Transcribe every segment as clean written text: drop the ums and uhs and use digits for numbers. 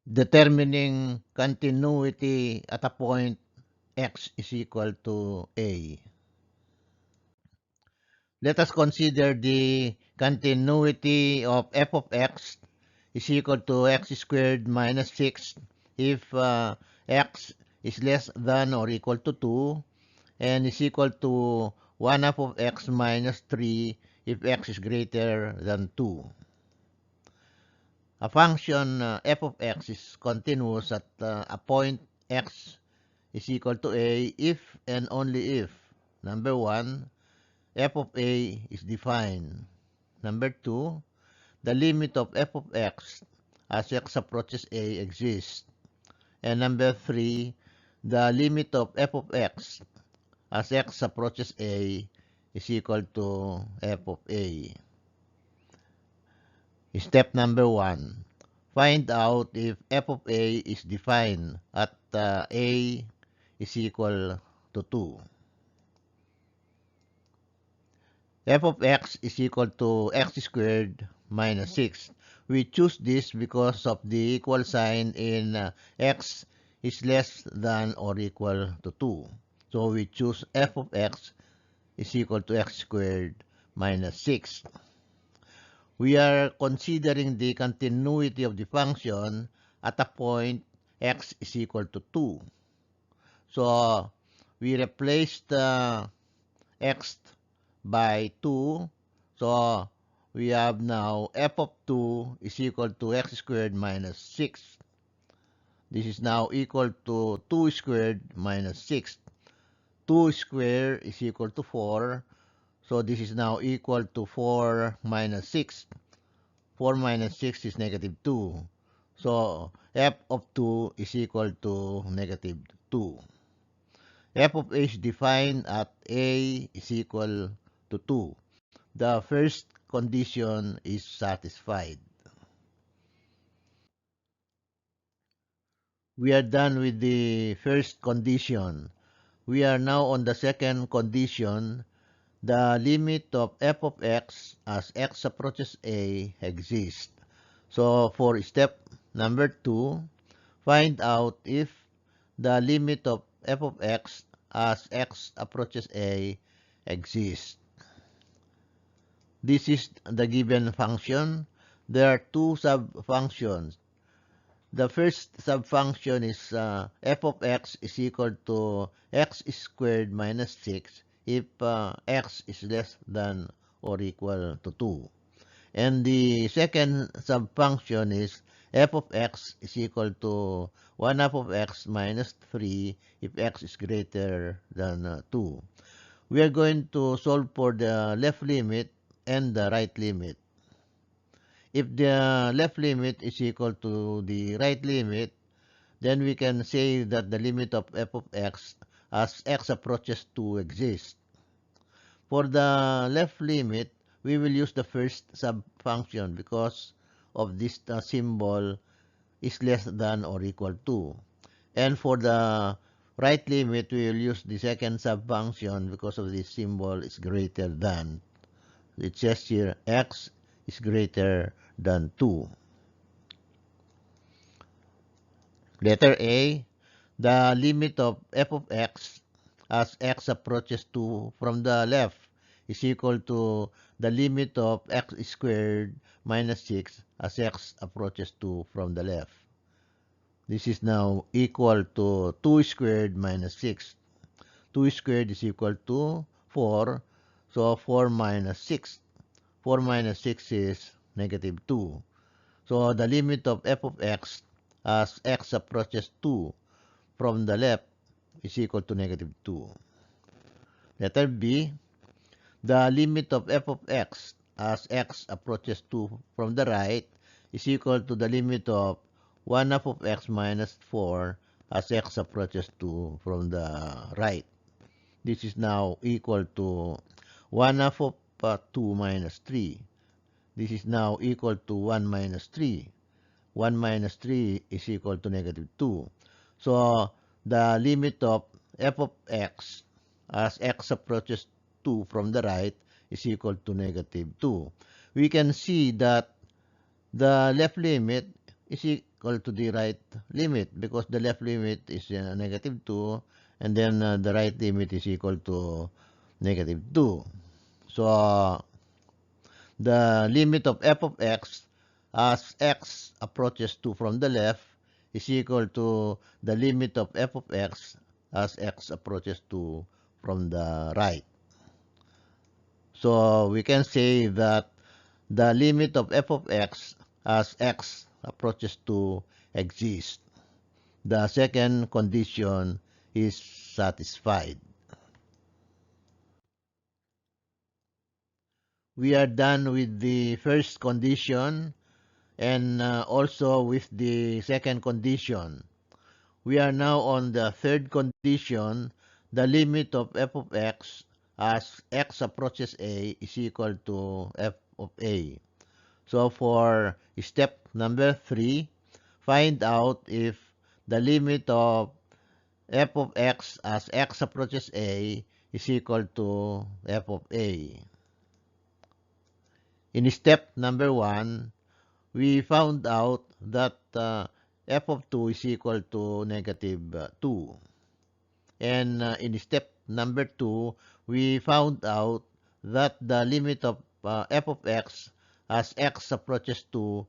determining continuity at a point x is equal to a. Let us consider the continuity of f of x is equal to x squared minus 6 if x is less than or equal to 2 and is equal to 1 half of x minus 3 if x is greater than 2. A function f of x is continuous at a point x is equal to a if and only if, number 1, f of a is defined. Number 2, the limit of f of x as x approaches a exists. And number 3, the limit of f of x as x approaches a is equal to f of a. Step number 1. Find out if f of a is defined at a is equal to 2. F of x is equal to x squared minus 6. We choose this because of the equal sign in x is less than or equal to 2. So we choose f of x is equal to x squared minus 6. We are considering the continuity of the function at a point x is equal to 2. So we replace the x by 2. So we have now f of 2 is equal to x squared minus 6. This is now equal to 2 squared minus 6. 2 squared is equal to 4. So this is now equal to 4 minus 6. 4 minus 6 is negative 2. So f of 2 is equal to negative 2. F of a is defined at a is equal to 2. The first condition is satisfied. We are done with the first condition. We are now on the second condition. The limit of f of x as x approaches a exists. So for step number 2, find out if the limit of f of x as x approaches a exists. This is the given function. There are two sub-functions. The first subfunction is f of x is equal to x squared minus 6 if x is less than or equal to 2. And the second subfunction is f of x is equal to 1 half of x minus 3 if x is greater than 2. We are going to solve for the left limit and the right limit. If the left limit is equal to the right limit, then we can say that the limit of f of x as x approaches 2 exists. For the left limit, we will use the first subfunction because of this symbol is less than or equal to. And for the right limit, we will use the second subfunction because of this symbol is greater than. It says here x is greater than 2. Letter A, the limit of f of x as x approaches 2 from the left is equal to the limit of x squared minus 6 as x approaches 2 from the left. This is now equal to 2 squared minus 6. 2 squared is equal to 4. So 4 minus 6. 4 minus 6 is negative 2. So the limit of f of x as x approaches 2 from the left is equal to negative 2. Letter B, the limit of f of x as x approaches 2 from the right is equal to the limit of 1 half of x minus 4 as x approaches 2 from the right. This is now equal to 1 half of 2 minus 3. This is now equal to 1 minus 3. 1 minus 3 is equal to negative 2. So the limit of f of x as x approaches 2 from the right is equal to negative 2. We can see that the left limit is equal to the right limit because the left limit is negative 2 and then the right limit is equal to negative 2. So the limit of f of x as x approaches 2 from the left is equal to the limit of f of x as x approaches 2 from the right. So we can say that the limit of f of x as x approaches 2 exists. The second condition is satisfied. We are done with the first condition and also with the second condition. We are now on the third condition. The limit of f of x as x approaches a is equal to f of a. So for step number 3, find out if the limit of f of x as x approaches a is equal to f of a. In step number 1, we found out that f of 2 is equal to negative 2. And in step number 2, we found out that the limit of f of x as x approaches 2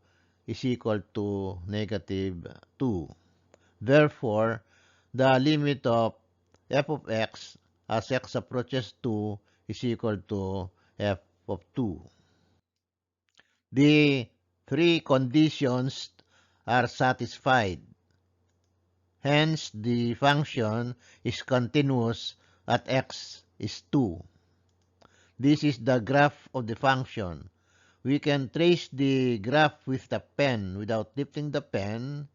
is equal to negative 2. Therefore, the limit of f of x as x approaches 2 is equal to f of 2. The three conditions are satisfied. Hence, the function is continuous at x is 2. This is the graph of the function. We can trace the graph with the pen without lifting the pen.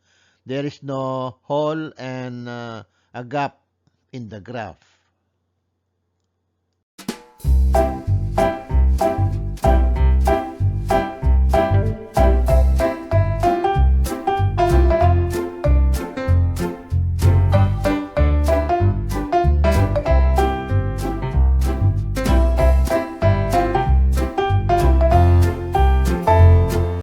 There is no hole and a gap in the graph.